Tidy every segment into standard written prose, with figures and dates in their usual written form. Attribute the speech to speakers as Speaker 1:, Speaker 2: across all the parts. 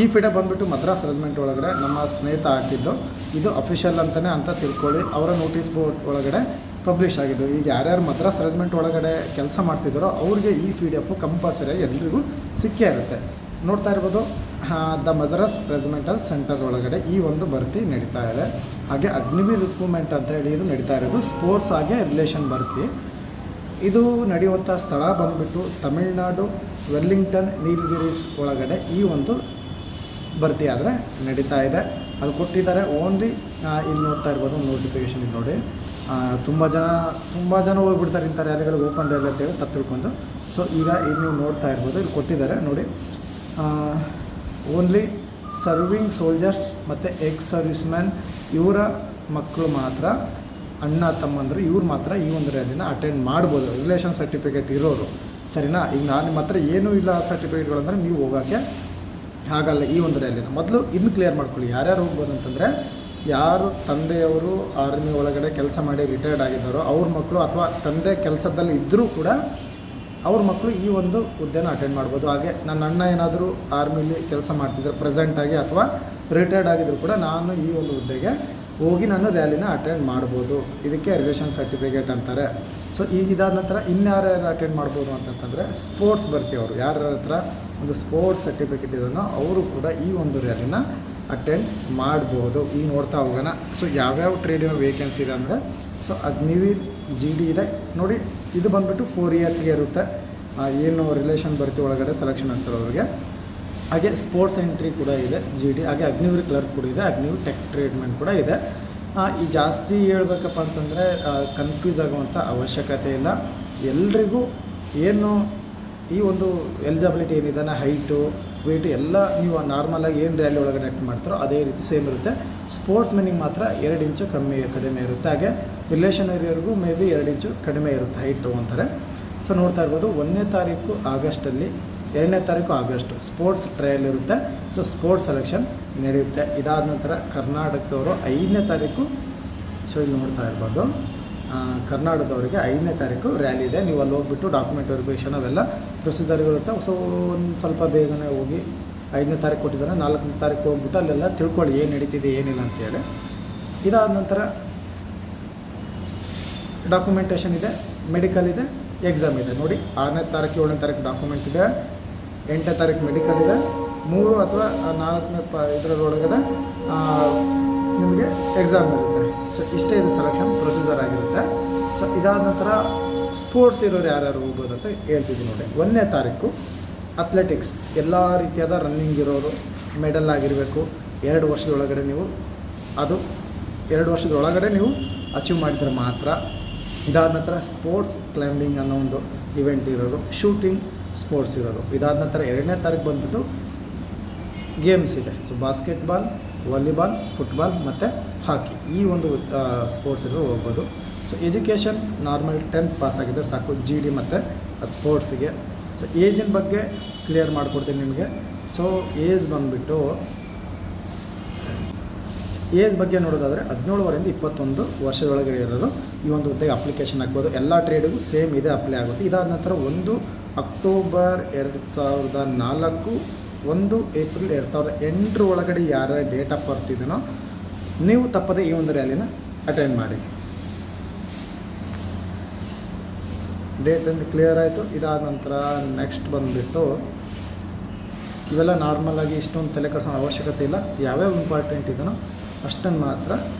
Speaker 1: ಈ ಫಿಡೆ ಬಂದುಬಿಟ್ಟು ಮದ್ರಾಸ್ ರೆಜಿಮೆಂಟ್ ಒಳಗಡೆ ನಮ್ಮ ಸ್ನೇಹಿತ ಹಾಕಿದ್ದು, ಇದು ಅಫಿಷಿಯಲ್ ಅಂತಲೇ ಅಂತ ತಿಳ್ಕೊಳ್ಳಿ. ಅವರ ನೋಟಿಸ್ ಬೋರ್ಡ್ ಒಳಗಡೆ ಪಬ್ಲಿಷ್ ಆಗಿದ್ದು. ಈಗ ಯಾರ್ಯಾರು ಮದ್ರಾಸ್ ರೆಜಿಮೆಂಟ್ ಒಳಗಡೆ ಕೆಲಸ ಮಾಡ್ತಿದ್ದಾರೋ ಅವ್ರಿಗೆ ಈ PDF ಕಂಪಲ್ಸರಿಯಾಗಿ ಎಲ್ರಿಗೂ ಸಿಕ್ಕೇ ಇರುತ್ತೆ. ನೋಡ್ತಾ ಇರ್ಬೋದು, ದ ಮದ್ರಾಸ್ ರೆಜಿಮೆಂಟಲ್ ಸೆಂಟರ್ ಒಳಗಡೆ ಈ ಒಂದು ಭರ್ತಿ ನಡೀತಾ ಇದೆ. ಹಾಗೆ ಅಗ್ನಿವೀರ್ ರಿಕ್ರೂಟ್ಮೆಂಟ್ ಅಂತ ಹೇಳಿ ಇದು ನಡೀತಾ ಇರೋದು ಸ್ಪೋರ್ಟ್ಸ್ ಹಾಗೆ ರಿಲೇಷನ್ ಭರ್ತಿ. ಇದು ನಡೆಯುವಂಥ ಸ್ಥಳ ಬಂದುಬಿಟ್ಟು ತಮಿಳುನಾಡು ವೆಲ್ಲಿಂಗ್ಟನ್ ನೀಲಗಿರೀಸ್ ಒಳಗಡೆ ಈ ಒಂದು ಭರ್ತಿ ಆದರೆ ನಡೀತಾ ಇದೆ. ಅದು ಕೊಟ್ಟಿದ್ದಾರೆ ಓನ್ಲಿ. ಇಲ್ಲಿ ನೋಡ್ತಾ ಇರ್ಬೋದು ನೋಟಿಫಿಕೇಷನ್ ಇಲ್ಲಿ ನೋಡಿ. ತುಂಬ ಜನ ಹೋಗ್ಬಿಡ್ತಾರೆ ಇಂಥ ರ್ಯಾಲಿಗಳಿಗೆ ಓಪನ್ ರ್ಯಾಲಿ ಅಂತೇಳಿ ತಪ್ಪು ತಿಳ್ಕೊಂಡು. ಸೊ ಈಗ ಇದು ನೀವು ನೋಡ್ತಾ ಇರ್ಬೋದು, ಇಲ್ಲಿ ಕೊಟ್ಟಿದ್ದಾರೆ ನೋಡಿ. ಓನ್ಲಿ ಸರ್ವಿಂಗ್ ಸೋಲ್ಜರ್ಸ್ ಮತ್ತು ಎಕ್ಸ್ ಸರ್ವಿಸ್ ಮ್ಯಾನ್ ಇವರ ಮಕ್ಕಳು ಮಾತ್ರ, ಅಣ್ಣ ತಮ್ಮಂದರು ಇವ್ರು ಮಾತ್ರ ಈ ಒಂದು ರ್ಯಾಲಿನ ಅಟೆಂಡ್ ಮಾಡ್ಬೋದು, ರಿಲೇಷನ್ ಸರ್ಟಿಫಿಕೇಟ್ ಇರೋರು. ಸರಿನಾ? ಈಗ ನಾನು ನಿಮ್ಮ ಹತ್ರ ಏನೂ ಇಲ್ಲ ಸರ್ಟಿಫಿಕೇಟ್ಗಳಂದರೆ ನೀವು ಹೋಗೋಕ್ಕೆ ಆಗಲ್ಲ ಈ ಒಂದು ರ್ಯಾಲಿನ. ಮೊದಲು ಇನ್ನು ಕ್ಲಿಯರ್ ಮಾಡ್ಕೊಳ್ಳಿ, ಯಾರ್ಯಾರು ಹೋಗ್ಬೋದು ಅಂತಂದರೆ, ಯಾರು ತಂದೆಯವರು ಆರ್ಮಿ ಒಳಗಡೆ ಕೆಲಸ ಮಾಡಿ ರಿಟೈರ್ಡ್ ಆಗಿದ್ದಾರೋ ಅವ್ರ ಮಕ್ಕಳು, ಅಥವಾ ತಂದೆ ಕೆಲಸದಲ್ಲಿ ಇದ್ದರೂ ಕೂಡ ಅವ್ರ ಮಕ್ಕಳು ಈ ಒಂದು ಹುದ್ದೆನ ಅಟೆಂಡ್ ಮಾಡ್ಬೋದು. ಹಾಗೆ ನನ್ನ ಅಣ್ಣ ಏನಾದರೂ ಆರ್ಮಿಲಿ ಕೆಲಸ ಮಾಡ್ತಿದ್ರೆ ಪ್ರೆಸೆಂಟಾಗಿ ಅಥವಾ ರಿಟೈರ್ಡ್ ಆಗಿದ್ರು ಕೂಡ ನಾನು ಈ ಒಂದು ಹುದ್ದೆಗೆ ಹೋಗಿ ನಾನು ರ್ಯಾಲಿನ ಅಟೆಂಡ್ ಮಾಡ್ಬೋದು. ಇದಕ್ಕೆ ರಿಲೇಷನ್ ಸರ್ಟಿಫಿಕೇಟ್ ಅಂತಾರೆ. ಸೊ ಈಗ ಇದಾದ ನಂತರ ಇನ್ಯಾರು ಅಟೆಂಡ್ ಮಾಡ್ಬೋದು ಅಂತಂತಂದರೆ, ಸ್ಪೋರ್ಟ್ಸ್ ಬರ್ತೀವಿ ಯಾರ ಹತ್ರ ಒಂದು ಸ್ಪೋರ್ಟ್ಸ್ ಸರ್ಟಿಫಿಕೇಟ್ ಇದನ್ನು ಅವರು ಕೂಡ ಈ ಒಂದು ರ್ಯಾಲಿನ ಅಟೆಂಡ್ ಮಾಡ್ಬೋದು. ಈಗ ನೋಡ್ತಾ ಹೋಗೋಣ. ಸೊ ಯಾವ್ಯಾವ ಟ್ರೇಡಿನ ವೇಕೆನ್ಸಿ ಇದೆ ಅಂದರೆ, ಸೊ ಅಗ್ನಿವೀರ್ GD ಇದೆ ನೋಡಿ. ಇದು ಬಂದುಬಿಟ್ಟು 4 ಇಯರ್ಸ್ಗೆ ಇರುತ್ತೆ. ಏನು ರಿಲೇಷನ್ ಭರ್ತಿ ಒಳಗಡೆ ಸೆಲೆಕ್ಷನ್ ಆಗ್ತಿರೋರಿಗೆ. ಹಾಗೆ ಸ್ಪೋರ್ಟ್ಸ್ ಎಂಟ್ರಿ ಕೂಡ ಇದೆ GD. ಹಾಗೆ ಅಗ್ನಿವೀರ್ ಕ್ಲರ್ಕ್ ಕೂಡ ಇದೆ, ಅಗ್ನಿವೀರ್ ಟೆಕ್ ಟ್ರೀಟ್ಮೆಂಟ್ ಕೂಡ ಇದೆ. ಈ ಜಾಸ್ತಿ ಹೇಳ್ಬೇಕಪ್ಪ ಅಂತಂದರೆ ಕನ್ಫ್ಯೂಸ್ ಆಗುವಂಥ ಅವಶ್ಯಕತೆ ಇಲ್ಲ. ಎಲ್ರಿಗೂ ಏನು ಈ ಒಂದು ಎಲಿಜಿಬಿಲಿಟಿ ಏನಿದೆ, ಹೈಟು ವೆಯ್ಟು ಎಲ್ಲ ನೀವು ನಾರ್ಮಲಾಗಿ ಏನು ರ್ಯಾಲಿ ಒಳಗಡೆ ಅಟೆಂಡ್ ಮಾಡ್ತಾರೋ ಅದೇ ರೀತಿ ಸೇಮ್ ಇರುತ್ತೆ. ಸ್ಪೋರ್ಟ್ಸ್ ಮೆನಿಗೆ ಮಾತ್ರ 2 ಇಂಚು ಕಡಿಮೆ ಇರುತ್ತೆ. ಹಾಗೆ ರಿಲೇಷನ್ ಏರಿಯರ್ಗೂ ಮೇ ಬಿ 2 ಇಂಚು ಕಡಿಮೆ ಇರುತ್ತೆ ಹೈಟ್ ತೊಗೊತಾರೆ. ಸೊ ನೋಡ್ತಾ ಇರ್ಬೋದು, 1ನೇ ತಾರೀಕು ಆಗಸ್ಟಲ್ಲಿ 2ನೇ ತಾರೀಕು ಆಗಸ್ಟ್ ಸ್ಪೋರ್ಟ್ಸ್ ಟ್ರಯಲ್ ಇರುತ್ತೆ. ಸೊ ಸ್ಪೋರ್ಟ್ಸ್ ಸೆಲೆಕ್ಷನ್ ನಡೆಯುತ್ತೆ. ಇದಾದ ನಂತರ ಕರ್ನಾಟಕದವರು 5ನೇ ತಾರೀಕು, ಸೊ ಇಲ್ಲಿ ನೋಡ್ತಾ ಇರ್ಬೋದು, ಕರ್ನಾಟಕದವರಿಗೆ 5ನೇ ತಾರೀಕು ರ್ಯಾಲಿ ಇದೆ. ನೀವು ಅಲ್ಲಿ ಹೋಗ್ಬಿಟ್ಟು ಡಾಕ್ಯುಮೆಂಟ್ ವೆರಿಫಿಕೇಷನ್ ಅವೆಲ್ಲ ಪ್ರೊಸೀಜರ್ಗಳಿರುತ್ತೆ. ಸೊ ಒಂದು ಸ್ವಲ್ಪ ಬೇಗನೆ ಹೋಗಿ 5ನೇ ತಾರೀಕು ಕೊಟ್ಟಿದ್ದಾರೆ, 4ನೇ ತಾರೀಕು ಹೋಗ್ಬಿಟ್ಟು ಅಲ್ಲೆಲ್ಲ ತಿಳ್ಕೊಳ್ಳಿ ಏನು ನಡೀತಿದೆ ಏನಿಲ್ಲ ಅಂತೇಳಿ. ಇದಾದ ನಂತರ ಡಾಕ್ಯುಮೆಂಟೇಷನ್ ಇದೆ, ಮೆಡಿಕಲ್ ಇದೆ, ಎಕ್ಸಾಮ್ ಇದೆ ನೋಡಿ. 6ನೇ ತಾರೀಕು 7ನೇ ತಾರೀಕು ಡಾಕ್ಯುಮೆಂಟ್ ಇದೆ, 8ನೇ ತಾರೀಕು ಮೆಡಿಕಲ್ ಇದೆ, 3 ಅಥವಾ 4ನೇ ಇದರೊಳಗಡೆ ನಿಮಗೆ ಎಕ್ಸಾಮ್ ಇರುತ್ತೆ. ಸೊ ಇಷ್ಟೇ ಇದು ಸೆಲೆಕ್ಷನ್ ಪ್ರೊಸೀಜರ್ ಆಗಿರುತ್ತೆ. ಸೊ ಇದಾದ ನಂತರ ಸ್ಪೋರ್ಟ್ಸ್ ಇರೋರು ಯಾರ್ಯಾರು ಹೋಗ್ಬೋದು ಅಂತ ಹೇಳ್ತಿದ್ದೀನಿ ನೋಡಿ. 1ನೇ ತಾರೀಕು ಅಥ್ಲೆಟಿಕ್ಸ್, ಎಲ್ಲ ರೀತಿಯಾದ ರನ್ನಿಂಗ್ ಇರೋರು, ಮೆಡಲ್ ಆಗಿರಬೇಕು 2 ವರ್ಷದೊಳಗಡೆ ನೀವು, ಅದು 2 ವರ್ಷದೊಳಗಡೆ ನೀವು ಅಚೀವ್ ಮಾಡಿದರೆ ಮಾತ್ರ. ಇದಾದ ನಂತರ ಸ್ಪೋರ್ಟ್ಸ್ ಕ್ಲೈಂಬಿಂಗ್ ಅನ್ನೋ ಒಂದು ಇವೆಂಟ್ ಇರೋರು, ಶೂಟಿಂಗ್ ಸ್ಪೋರ್ಟ್ಸ್ ಇರೋರು. ಇದಾದ ನಂತರ 2ನೇ ತಾರೀಕು ಬಂದುಬಿಟ್ಟು ಗೇಮ್ಸ್ ಇದೆ. ಸೊ ಬಾಸ್ಕೆಟ್ಬಾಲ್, ವಾಲಿಬಾಲ್, ಫುಟ್ಬಾಲ್ ಮತ್ತು ಹಾಕಿ ಈ ಒಂದು ಸ್ಪೋರ್ಟ್ಸ್ ಇರೋರು ಹೋಗ್ಬೋದು. So education normal 10th pass ಆಗಿದ್ದರೆ ಸಾಕು GD ಮತ್ತು ಸ್ಪೋರ್ಟ್ಸಿಗೆ. ಸೊ ಏಜಿನ ಬಗ್ಗೆ ಕ್ಲಿಯರ್ ಮಾಡಿಕೊಡ್ತೀನಿ ನಿಮಗೆ. ಸೊ ಏಜ್ ಬಂದುಬಿಟ್ಟು ಏಜ್ ಬಗ್ಗೆ ನೋಡೋದಾದರೆ 17 ವರೆಯಿಂದ 21 ವರ್ಷದೊಳಗಡೆ ಇರೋರು ಈ ಒಂದು ಹುದ್ದೆಗೆ ಅಪ್ಲಿಕೇಶನ್ ಹಾಕ್ಬೋದು. ಎಲ್ಲ ಟ್ರೇಡಿಗೂ ಸೇಮ್ ಇದೆ ಅಪ್ಲೈ ಆಗುತ್ತೆ. ಇದಾದ ನಂತರ 1 ಅಕ್ಟೋಬರ್ 2004, 1 ಏಪ್ರಿಲ್ 2008 ಒಳಗಡೆ ಯಾರ ಡೇಟ್ ಆಫ್ ಬರ್ತ್ ಇದೆಯೋ ನೀವು ತಪ್ಪದೆ ಈ ಒಂದು ರ್ಯಾಲಿನ ಅಟೆಂಡ್ ಮಾಡಿ. ಡೇಟ್ ಅಂತ ಕ್ಲಿಯರ್ ಆಯಿತು. ಇದಾದ ನಂತರ ನೆಕ್ಸ್ಟ್ ಬಂದುಬಿಟ್ಟು ಇವೆಲ್ಲ ನಾರ್ಮಲಾಗಿ ಇಷ್ಟೊಂದು ತಲೆ ಕೆಡಿಸೋ ಅವಶ್ಯಕತೆ ಇಲ್ಲ. ಯಾವ್ಯಾವ ಇಂಪಾರ್ಟೆಂಟ್ ಇದೆಯೋ ಅಷ್ಟನ್ನು ಮಾತ್ರ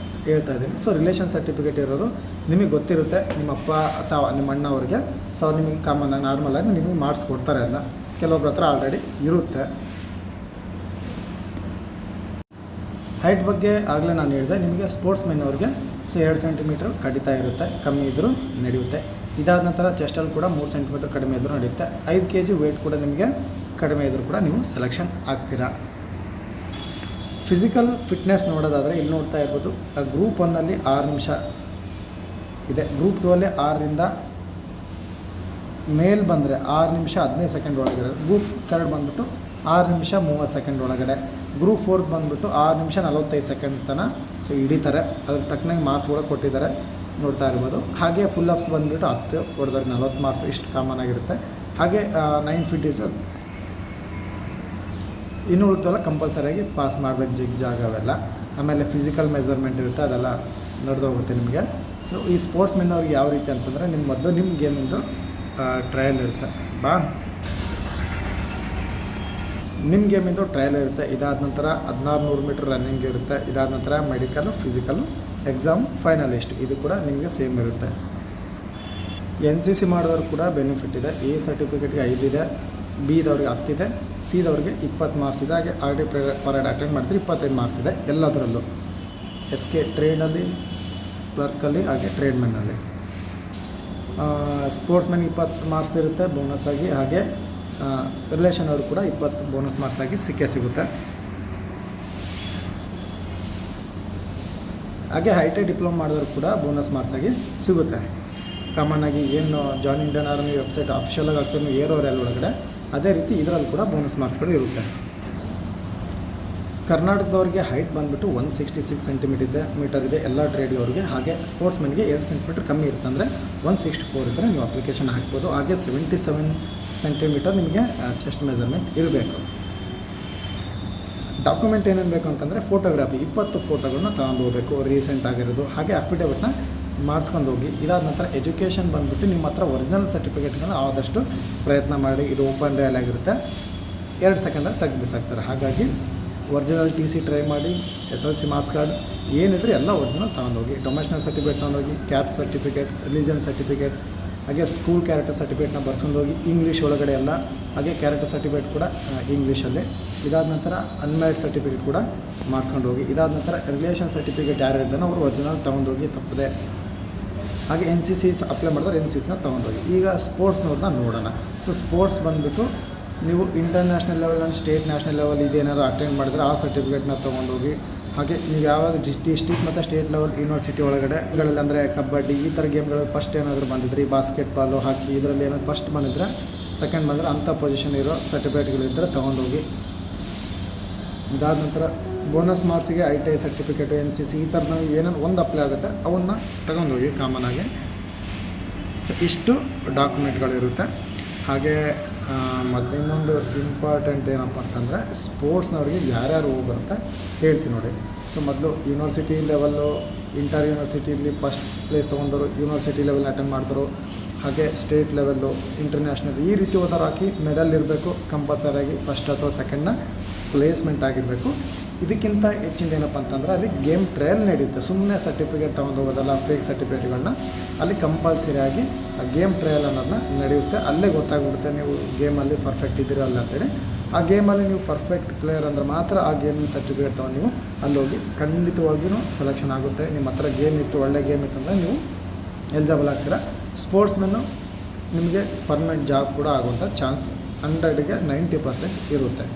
Speaker 1: ಹೇಳ್ತಾ ಇದ್ದೀನಿ. ಸೊ ರಿಲೇಷನ್ ಸರ್ಟಿಫಿಕೇಟ್ ಇರೋದು ನಿಮಗೆ ಗೊತ್ತಿರುತ್ತೆ, ನಿಮ್ಮ ಅಪ್ಪ ಅಥವಾ ನಿಮ್ಮ ಅಣ್ಣ ಅವ್ರಿಗೆ. ಸೊ ನಿಮಗೆ ಕಾಮನ್ ನಾರ್ಮಲಾಗಿ ನಿಮಗೆ ಮಾಡಿಸ್ಕೊಡ್ತಾರೆ. ಅದನ್ನ ಕೆಲವೊಬ್ಬರ ಹತ್ರ ಆಲ್ರೆಡಿ ಇರುತ್ತೆ. ಹೈಟ್ ಬಗ್ಗೆ ಆಗಲೇ ನಾನು ಹೇಳಿದೆ ನಿಮಗೆ. ಸ್ಪೋರ್ಟ್ಸ್ ಮೆನ್ ಅವ್ರಿಗೆ ಸೊ 2 ಸೆಂಟಿಮೀಟ್ರ್ ಕಡಿತಾ ಇರುತ್ತೆ, ಕಮ್ಮಿ ಇದ್ದರೂ ನಡೆಯುತ್ತೆ. ಇದಾದ ನಂತರ ಚೆಸ್ಟಲ್ಲಿ ಕೂಡ 3 ಸೆಂಟಿಮೀಟ್ರ್ ಕಡಿಮೆ ಇದ್ದರೂ ನಡೆಯುತ್ತೆ. 5 kg ವೆಯ್ಟ್ ಕೂಡ ನಿಮಗೆ ಕಡಿಮೆ ಇದ್ದರೂ ಕೂಡ ನೀವು ಸೆಲೆಕ್ಷನ್ ಆಗ್ತೀರಾ. ಫಿಸಿಕಲ್ ಫಿಟ್ನೆಸ್ ನೋಡೋದಾದರೆ ಇಲ್ಲಿ ನೋಡ್ತಾ ಇರ್ಬೋದು, ಗ್ರೂಪ್ 1ನಲ್ಲಿ 6 ನಿಮಿಷ ಇದೆ, ಗ್ರೂಪ್ 2ಅಲ್ಲಿ 6ರಿಂದ ಮೇಲ್ ಬಂದರೆ 6 ನಿಮಿಷ 15 ಸೆಕೆಂಡ್ ಒಳಗಡೆ, ಗ್ರೂಪ್ 3 ಬಂದುಬಿಟ್ಟು 6 ನಿಮಿಷ 30 ಸೆಕೆಂಡ್ ಒಳಗಡೆ, ಗ್ರೂಪ್ 4 ಬಂದುಬಿಟ್ಟು 6 ನಿಮಿಷ 45 ಸೆಕೆಂಡ್ ತನಕ ಸೊ ಹಿಡಿತಾರೆ. ಅದ್ರ ತಕ್ಕನಾಗಿ ಮಾರ್ಕ್ಸ್ ಕೂಡ ಕೊಟ್ಟಿದ್ದಾರೆ ನೋಡ್ತಾ ಇರ್ಬೋದು. ಹಾಗೆ ಫುಲ್ ಅಪ್ಸ್ ಬಂದುಬಿಟ್ಟು 10 ಹೊಡೆದ್ರೆ 40 ಮಾರ್ಕ್ಸ್, ಇಷ್ಟು ಕಾಮನ್ ಆಗಿರುತ್ತೆ. ಹಾಗೆ 9 ಫೀಟ್ ಈಸು ಇನ್ನು ಉಳಿದೆಲ್ಲ ಕಂಪಲ್ಸರಿಯಾಗಿ ಪಾಸ್ ಮಾಡಬೇಕು, ಜಿಗ್ ಅವೆಲ್ಲ. ಆಮೇಲೆ ಫಿಸಿಕಲ್ ಮೆಜರ್ಮೆಂಟ್ ಇರುತ್ತೆ, ಅದೆಲ್ಲ ನಡೆದೋಗುತ್ತೆ ನಿಮಗೆ. ಸೊ ಈ ಸ್ಪೋರ್ಟ್ಸ್ ಮೆನ್ ಅವ್ರಿಗೆ ಯಾವ ರೀತಿ ಅಂತಂದರೆ ನಿಮ್ಮ ಮೊದಲು ನಿಮ್ಮ ಗೇಮಿಂದು ಟ್ರಯಲ್ ಇರುತ್ತೆ. ನಿಮ್ಮ ಗೇಮಿಂದು ಟ್ರಯಲ್ ಇರುತ್ತೆ. ಇದಾದ ನಂತರ 1600 ಮೀಟ್ರ್ ರನ್ನಿಂಗ್ ಇರುತ್ತೆ. ಇದಾದ ನಂತರ ಮೆಡಿಕಲು, ಫಿಸಿಕಲು, ಎಕ್ಸಾಮ್, ಫೈನಲಿಸ್ಟ್ ಇದು ಕೂಡ ನಿಮಗೆ ಸೇಮ್ ಇರುತ್ತೆ. NCC ಮಾಡಿದವ್ರು ಕೂಡ ಬೆನಿಫಿಟ್ ಇದೆ. ಎ ಸರ್ಟಿಫಿಕೇಟ್ಗೆ 5 ಇದೆ, ಬಿದವ್ರಿಗೆ 10 ಇದೆ, ಸಿದವ್ರಿಗೆ 20 ಮಾರ್ಕ್ಸ್ ಇದೆ. ಹಾಗೆ RD ಪರೇಡ್ ಅಟೆಂಡ್ ಮಾಡ್ತೀರಿ 25 ಮಾರ್ಕ್ಸ್ ಇದೆ ಎಲ್ಲದರಲ್ಲೂ. SK ಟ್ರೇಡಲ್ಲಿ, ಕ್ಲರ್ಕಲ್ಲಿ, ಹಾಗೆ ಟ್ರೇಡ್ಮೆನ್ನಲ್ಲಿ. ಸ್ಪೋರ್ಟ್ಸ್ ಮೆನ್ಗೆ 20 ಮಾರ್ಕ್ಸ್ ಇರುತ್ತೆ ಬೋನಸ್ ಆಗಿ. ಹಾಗೆ ರಿಲೇಷನ್ ಅವರು ಕೂಡ 20 ಬೋನಸ್ ಮಾರ್ಕ್ಸ್ ಆಗಿ ಸಿಗುತ್ತೆ. ಹಾಗೆ ITI ಡಿಪ್ಲೊಮಾ ಮಾಡಿದವರು ಕೂಡ ಬೋನಸ್ ಮಾರ್ಕ್ಸ್ ಆಗಿ ಸಿಗುತ್ತೆ. ಕಾಮನ್ ಆಗಿ ಏನು ಜಾನ್ ಇಂಡಿಯನ್ ಆರ್ಮಿ ವೆಬ್ಸೈಟ್ ಅಫಿಷಿಯಲಾಗಿ ಆಗ್ತದೆ ಏರೋರೆಲ್ ಒಳಗಡೆ, ಅದೇ ರೀತಿ ಇದರಲ್ಲಿ ಕೂಡ ಬೋನಸ್ ಮಾರ್ಕ್ಸ್ಗಳು ಇರುತ್ತೆ. ಕರ್ನಾಟಕದವ್ರಿಗೆ ಹೈಟ್ ಬಂದುಬಿಟ್ಟು 166 ಸೆಂಟಿಮೀಟರ್ ಇದೆ ಎಲ್ಲ ಟ್ರೇಡ್ಗೆ. ಹಾಗೆ ಸ್ಪೋರ್ಟ್ಸ್ ಮೆನ್ಗೆ 2 ಸೆಂಟಿಮೀಟರ್ ಕಮ್ಮಿ ಇರುತ್ತೆ, ಅಂದರೆ 164 ಇದ್ದರೆ ನೀವು ಅಪ್ಲಿಕೇಶನ್ ಹಾಕ್ಬೋದು. ಹಾಗೆ 77 ಸೆಂಟಿಮೀಟರ್ ನಿಮಗೆ ಚೆಸ್ಟ್ ಮೆಜರ್ಮೆಂಟ್ ಇರಬೇಕು. ಡಾಕ್ಯುಮೆಂಟ್ ಏನೇನು ಬೇಕು ಅಂತಂದರೆ ಫೋಟೋಗ್ರಾಫಿ 20 ಫೋಟೋಗಳನ್ನ ತಗೊಂಡು ಹೋಗಬೇಕು, ರೀಸೆಂಟ್ ಆಗಿರೋದು. ಹಾಗೆ ಅಫಿಡೇವಿಟ್ನ ಮಾಡಿಸ್ಕೊಂಡು ಹೋಗಿ. ಇದಾದ ನಂತರ ಎಜುಕೇಷನ್ ಬಂದುಬಿಟ್ಟು ನಿಮ್ಮ ಹತ್ರ ಒರಿಜಿನಲ್ ಸರ್ಟಿಫಿಕೇಟ್ಗಳನ್ನ ಆದಷ್ಟು ಪ್ರಯತ್ನ ಮಾಡಿ. ಇದು ಓಪನ್ ರಿಯಲ್ ಆಗಿರುತ್ತೆ, 2 ಸೆಕೆಂಡಲ್ಲಿ ತೆಗೆದು ಬಿಸಾಕ್ತಾರೆ. ಹಾಗಾಗಿ ಒರಿಜಿನಲ್ TC ಟ್ರೈ ಮಾಡಿ. SLC ಮಾರ್ಕ್ಸ್ ಕಾರ್ಡ್ ಏನಿದ್ರೆ ಎಲ್ಲ ಒರಿಜಿನಲ್ ತೊಗೊಂಡೋಗಿ. ಡೊಮೆಸ್ಟಿಕ್ ಸರ್ಟಿಫಿಕೇಟ್ ತೊಗೊಂಡೋಗಿ, ಕ್ಯಾಸ್ಟ್ ಸರ್ಟಿಫಿಕೇಟ್, ರಿಲಿಜನ್ ಸರ್ಟಿಫಿಕೇಟ್, ಹಾಗೆ ಸ್ಕೂಲ್ ಕ್ಯಾರೆಕ್ಟರ್ ಸರ್ಟಿಫಿಕೇಟ್ನ ಬರ್ಸ್ಕೊಂಡೋಗಿ ಇಂಗ್ಲೀಷ್ ಒಳಗಡೆ ಎಲ್ಲ. ಹಾಗೆ ಕ್ಯಾರೆಕ್ಟರ್ ಸರ್ಟಿಫಿಕೇಟ್ ಕೂಡ ಇಂಗ್ಲೀಷಲ್ಲಿ. ಇದಾದ ನಂತರ ಅನ್ಮ್ಯಾರಿಡ್ ಸರ್ಟಿಫಿಕೇಟ್ ಕೂಡ ಮಾಡಿಸ್ಕೊಂಡು ಹೋಗಿ. ಇದಾದ ನಂತರ ರಿಲೇಷನ್ ಸರ್ಟಿಫಿಕೇಟ್ ಯಾರು ಇದ್ದಾನೋ ಅವರು ಒರಿಜಿನಲ್ ತೊಗೊಂಡೋಗಿ ತಪ್ಪದೆ. ಹಾಗೆ NCC ಅಪ್ಲೈ ಮಾಡಿದ್ರೆ NCCನ ತೊಗೊಂಡೋಗಿ. ಈಗ ಸ್ಪೋರ್ಟ್ಸ್ನವ್ರನ್ನ ನೋಡೋಣ. ಸೊ ಸ್ಪೋರ್ಟ್ಸ್ ಬಂದುಬಿಟ್ಟು ನೀವು international level and state national level ಇದೇನಾದ್ರು ಅಟೆಂಡ್ ಮಾಡಿದ್ರೆ ಆ ಸರ್ಟಿಫಿಕೇಟ್ನ ತೊಗೊಂಡೋಗಿ. ಹಾಗೆ ನೀವು ಯಾವಾಗ ಡಿಸ್ಟ್ರಿಕ್ಟ್ ಮತ್ತು ಸ್ಟೇಟ್ ಲೆವೆಲ್ ಯೂನಿವರ್ಸಿಟಿ ಒಳಗಡೆಗಳಲ್ಲಿ ಅಂದರೆ ಕಬಡ್ಡಿ ಈ ಥರ ಗೇಮ್ಗಳಲ್ಲಿ ಫಸ್ಟ್ ಏನಾದರೂ ಬಂದಿದ್ರೆ, ಈ ಬಾಸ್ಕೆಟ್ಬಾಲು, ಹಾಕಿ ಇದರಲ್ಲಿ ಏನಾದ್ರು ಫಸ್ಟ್ ಬಂದಿದ್ರೆ, ಸೆಕೆಂಡ್ ಬಂದರೆ ಅಂಥ ಪೊಸಿಷನ್ ಇರೋ ಸರ್ಟಿಫಿಕೇಟ್ಗಳಿದ್ದರೆ ತೊಗೊಂಡೋಗಿ. ಇದಾದ ನಂತರ ಬೋನಸ್ ಮಾರ್ಕ್ಸಿಗೆ ITI ಸರ್ಟಿಫಿಕೇಟು, NCC ಈ ಥರದ ಏನೇನು ಒಂದು ಅಪ್ಲೈ ಆಗುತ್ತೆ ಅವನ್ನ ತಗೊಂಡೋಗಿ ಕಾಮನಾಗಿ. ಇಷ್ಟು ಡಾಕ್ಯುಮೆಂಟ್ಗಳಿರುತ್ತೆ. ಹಾಗೆ ಮತ್ತು ಇನ್ನೊಂದು ಇಂಪಾರ್ಟೆಂಟ್ ಏನಪ್ಪ ಅಂತಂದರೆ ಸ್ಪೋರ್ಟ್ಸ್ನವ್ರಿಗೆ ಯಾರ್ಯಾರು ಹೋಗುತ್ತೆ ಹೇಳ್ತೀನಿ ನೋಡಿ. ಸೊ ಮೊದಲು ಯೂನಿವರ್ಸಿಟಿ ಲೆವೆಲ್ಲು, ಇಂಟರ್ ಯೂನಿವರ್ಸಿಟಿಲಿ ಫಸ್ಟ್ ಪ್ಲೇಸ್ ತೊಗೊಂಡವರು ಯೂನಿವರ್ಸಿಟಿ ಲೆವೆಲ್ ಅಟೆಂಡ್ ಮಾಡ್ತಾರೆ. ಹಾಗೆ ಸ್ಟೇಟ್ ಲೆವೆಲ್ಲು, ಇಂಟರ್ನ್ಯಾಷನಲ್ ಈ ರೀತಿ ಹೋದಾರು ಹಾಕಿ ಮೆಡಲ್ ಇರಬೇಕು ಕಂಪಲ್ಸರಿಯಾಗಿ. ಫಸ್ಟ್ ಅಥವಾ ಸೆಕೆಂಡ್ನ ಪ್ಲೇಸ್ಮೆಂಟ್ ಆಗಿರಬೇಕು. ಇದಕ್ಕಿಂತ ಹೆಚ್ಚಿಂದ ಏನಪ್ಪ ಅಂತಂದರೆ ಅಲ್ಲಿ ಗೇಮ್ ಟ್ರಯಲ್ ನಡೆಯುತ್ತೆ. ಸುಮ್ಮನೆ ಸರ್ಟಿಫಿಕೇಟ್ ತೊಗೊಂಡು ಹೋಗೋದಲ್ಲ, ಫೇಕ್ ಸರ್ಟಿಫಿಕೇಟ್ಗಳನ್ನ. ಅಲ್ಲಿ ಕಂಪಲ್ಸರಿಯಾಗಿ ಆ ಗೇಮ್ ಟ್ರಯಲ್ ಅನ್ನೋದನ್ನ ನಡೆಯುತ್ತೆ. ಅಲ್ಲೇ ಗೊತ್ತಾಗ್ಬಿಡುತ್ತೆ ನೀವು ಗೇಮಲ್ಲಿ ಪರ್ಫೆಕ್ಟ್ ಇದ್ದೀರಲ್ಲ ಅಂತೇಳಿ. ಆ ಗೇಮಲ್ಲಿ ನೀವು ಪರ್ಫೆಕ್ಟ್ ಪ್ಲೇಯರ್ ಅಂದರೆ ಮಾತ್ರ ಆ ಗೇಮಿನ ಸರ್ಟಿಫಿಕೇಟ್ ತೊಗೊಂಡು ನೀವು ಅಲ್ಲೋಗಿ ಖಂಡಿತವಾಗಿಯೂ ಸೆಲೆಕ್ಷನ್ ಆಗುತ್ತೆ. ನಿಮ್ಮ ಹತ್ರ ಗೇಮ್ ಇತ್ತು, ಒಳ್ಳೆ ಗೇಮ್ ಇತ್ತು ಅಂದರೆ ನೀವು ಎಲಿಜಿಬಲ್ ಆಗ್ತೀರಾ. ಸ್ಪೋರ್ಟ್ಸ್ಮೆನ್ನು ನಿಮಗೆ ಪರ್ಮನೆಂಟ್ ಜಾಬ್ ಕೂಡ ಆಗುವಂಥ ಚಾನ್ಸ್ 100ಗೆ 90% ಇರುತ್ತೆ.